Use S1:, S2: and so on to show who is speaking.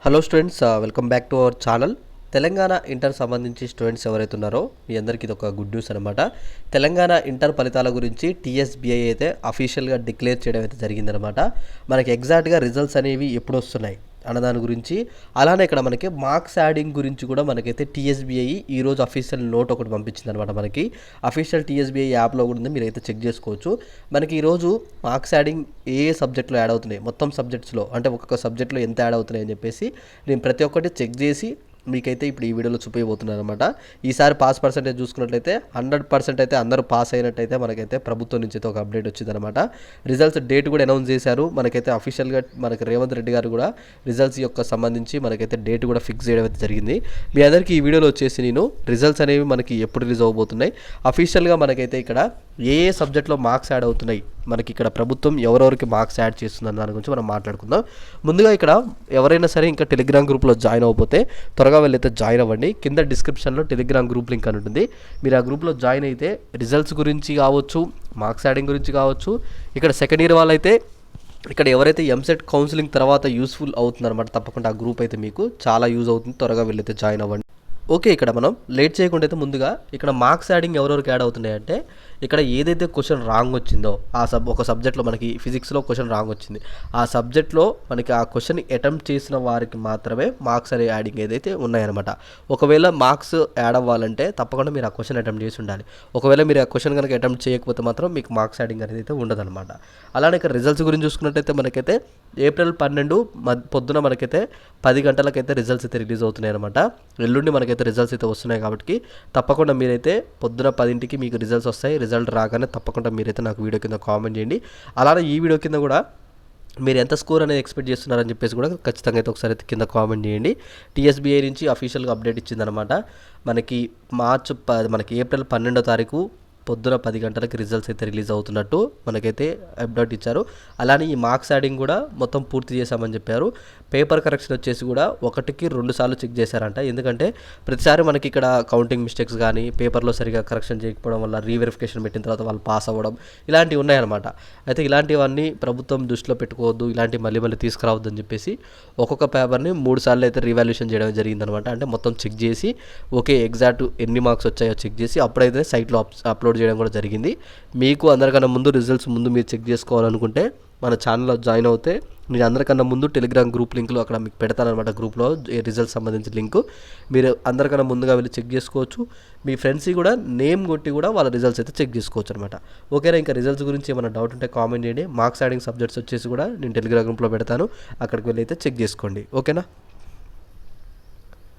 S1: Hello students, welcome back to our channel. Telangana inter సంబంధించి students ఎవరైతే ఉన్నారో మీ అందరికీ ఇది ఒక గుడ్ న్యూస్ అనమాట. తెలంగాణ ఇంటర్ ఫలితాల గురించి టీఎస్బీఐ అయితే అఫీషియల్గా డిక్లేర్ చేయడం అయితే జరిగిందనమాట. మనకి ఎగ్జాక్ట్గా రిజల్ట్స్ అనేవి ఎప్పుడు వస్తున్నాయి అన్నదాని గురించి, అలానే ఇక్కడ మనకి మార్క్స్ యాడింగ్ గురించి కూడా మనకైతే టీఎస్బీఐ ఈరోజు అఫీషియల్ నోట్ ఒకటి పంపించింది అనమాట. మనకి అఫీషియల్ టీఎస్బీఐ యాప్లో కూడా ఉంది, మీరైతే చెక్ చేసుకోవచ్చు. మనకి ఈరోజు మార్క్స్ యాడింగ్ ఏ సబ్జెక్ట్లో యాడ్ అవుతున్నాయి, మొత్తం సబ్జెక్ట్స్లో అంటే ఒక్కొక్క సబ్జెక్ట్లో ఎంత యాడ్ అవుతున్నాయి అని చెప్పేసి నేను ప్రతి ఒక్కటి చెక్ చేసి మీకైతే ఇప్పుడు ఈ వీడియోలో చూపించబోతున్నాను అనమాట. ఈసారి పాస్ పర్సెంటేజ్ చూసుకున్నట్లయితే 100% అయితే అందరూ పాస్ అయినట్టయితే మనకైతే ప్రభుత్వం నుంచి అయితే ఒక అప్డేట్ వచ్చిందనమాట. రిజల్ట్స్ డేట్ కూడా అనౌన్స్ చేశారు. మనకైతే అఫీషియల్గా మనకి రేవంత్ రెడ్డి గారు కూడా రిజల్ట్స్ యొక్క సంబంధించి మనకైతే డేట్ కూడా ఫిక్స్ చేయడం అయితే జరిగింది. మీ అందరికీ ఈ వీడియోలో వచ్చేసి నేను రిజల్ట్స్ అనేవి మనకి ఎప్పుడు రిలీజ్ అవ్వబోతున్నాయి, అఫీషియల్గా మనకైతే ఇక్కడ ఏ సబ్జెక్ట్లో మార్క్స్ యాడ్ అవుతున్నాయి, మనకి ఇక్కడ ప్రభుత్వం ఎవరెవరికి మార్క్స్ యాడ్ చేస్తుందని దాని గురించి మనం మాట్లాడుకుందాం. ముందుగా ఇక్కడ ఎవరైనా సరే ఇంకా టెలిగ్రామ్ గ్రూప్లో జాయిన్ అవ్వకపోతే త్వరగా వెళ్ళైతే జాయిన్ అవ్వండి. కింద డిస్క్రిప్షన్లో టెలిగ్రామ్ గ్రూప్ లింక్ అని ఉంటుంది. మీరు ఆ గ్రూప్లో జాయిన్ అయితే రిజల్ట్స్ గురించి కావచ్చు, మార్క్స్ యాడింగ్ గురించి కావచ్చు, ఇక్కడ సెకండ్ ఇయర్ వాళ్ళైతే ఇక్కడ ఎవరైతే ఎంసెట్ కౌన్సిలింగ్ తర్వాత యూస్ఫుల్ అవుతుందన్నమాట, తప్పకుండా ఆ గ్రూప్ అయితే మీకు చాలా యూజ్ అవుతుంది. త్వరగా వెళ్ళైతే జాయిన్ అవ్వండి. ఓకే, ఇక్కడ మనం లేట్ చేయకుండా అయితే ముందుగా ఇక్కడ మార్క్స్ యాడింగ్ ఎవరెవరికి యాడ్ అవుతున్నాయంటే, ఇక్కడ ఏదైతే క్వశ్చన్ రాంగ్ వచ్చిందో ఒక సబ్జెక్ట్లో మనకి ఫిజిక్స్లో క్వశ్చన్ రాంగ్ వచ్చింది, ఆ సబ్జెక్ట్లో మనకి ఆ క్వశ్చన్ అటెంప్ట్ చేసిన వారికి మాత్రమే మార్క్స్ అనే యాడింగ్ ఏదైతే ఉన్నాయన్నమాట. ఒకవేళ మార్క్స్ యాడ్ అవ్వాలంటే తప్పకుండా మీరు ఆ క్వశ్చన్ అటెంప్ట్ చేసి ఉండాలి. ఒకవేళ మీరు ఆ క్వశ్చన్ కనుక అటెంప్ట్ చేయకపోతే మాత్రం మీకు మార్క్స్ యాడింగ్ అనేది అయితే ఉండదన్నమాట. అలానే ఇక్కడ రిజల్ట్స్ గురించి చూసుకున్నట్టయితే మనకైతే ఏప్రిల్ 12 పొద్దున మనకైతే 10 గంటలకైతే రిజల్ట్స్ అయితే రిలీజ్ అవుతున్నాయి అనమాట. ఎల్లుండి మనకైతే రిజల్ట్స్ అయితే వస్తున్నాయి కాబట్టి తప్పకుండా మీరైతే పొద్దున 10ంటికి మీకు రిజల్ట్స్ వస్తాయి. రిజల్ట్ రాగానే తప్పకుండా మీరైతే నాకు వీడియో కింద కామెంట్ చేయండి. అలానే ఈ వీడియో కింద కూడా మీరు ఎంత స్కోర్ అనేది ఎక్స్పెక్ట్ చేస్తున్నారని చెప్పేసి కూడా ఖచ్చితంగా అయితే ఒకసారి అయితే కింద కామెంట్ చేయండి. టీఎస్బీఐ నుంచి అఫీషియల్గా అప్డేట్ ఇచ్చిందనమాట. మనకి ఏప్రిల్ 12వ తారీఖు పొద్దున 10 గంటలకి రిజల్ట్స్ అయితే రిలీజ్ అవుతున్నట్టు మనకైతే అప్డేట్ ఇచ్చారు. అలానే ఈ మార్క్స్ యాడింగ్ కూడా మొత్తం పూర్తి చేశామని చెప్పారు. పేపర్ కరెక్షన్ వచ్చేసి కూడా 1కి 2 సార్లు చెక్ చేశారంట. ఎందుకంటే ప్రతిసారి మనకి ఇక్కడ కౌంటింగ్ మిస్టేక్స్ కానీ పేపర్లో సరిగా కరెక్షన్ చేయకపోవడం వల్ల రీవెరిఫికేషన్ పెట్టిన తర్వాత వాళ్ళు పాస్ అవ్వడం ఇలాంటివి ఉన్నాయన్నమాట. అయితే ఇలాంటివన్నీ ప్రభుత్వం దృష్టిలో పెట్టుకోవద్దు, ఇలాంటివి మళ్ళీ తీసుకురావద్దు అని చెప్పేసి ఒక్కొక్క పేపర్ని 3 సార్లు అయితే రీవాల్యుయేషన్ చేయడం జరిగిందనమాట. అంటే మొత్తం చెక్ చేసి ఓకే ఎగ్జాక్ట్ ఎన్ని మార్క్స్ వచ్చాయో చెక్ చేసి అప్పుడైతే సైట్లో అప్లోడ్ చేయడం కూడా జరిగింది. మీకు అందరికన్నా ముందు రిజల్ట్స్ మీరు చెక్ చేసుకోవాలనుకుంటే మన ఛానల్లో జాయిన్ అవుతే నేను అందరికన్నా ముందు టెలిగ్రామ్ గ్రూప్ లింక్లో అక్కడ మీకు పెడతానమాట. గ్రూప్లో రిజల్ట్స్ సంబంధించిన లింకు మీరు అందరికన్నా ముందుగా వెళ్ళి చెక్ చేసుకోవచ్చు. మీ ఫ్రెండ్స్ కూడా నేమ్ కొట్టి కూడా వాళ్ళ రిజల్ట్స్ అయితే చెక్ చేసుకోవచ్చు అనమాట. ఓకేనా, ఇంకా రిజల్ట్స్ గురించి ఏమైనా డౌట్ ఉంటే కామెంట్ చేయండి. మార్క్స్ యాడింగ్ సబ్జెక్ట్స్ వచ్చేసి కూడా నేను టెలిగ్రామ్ గ్రూప్లో పెడతాను, అక్కడికి వెళ్ళి అయితే చెక్ చేసుకోండి. ఓకేనా.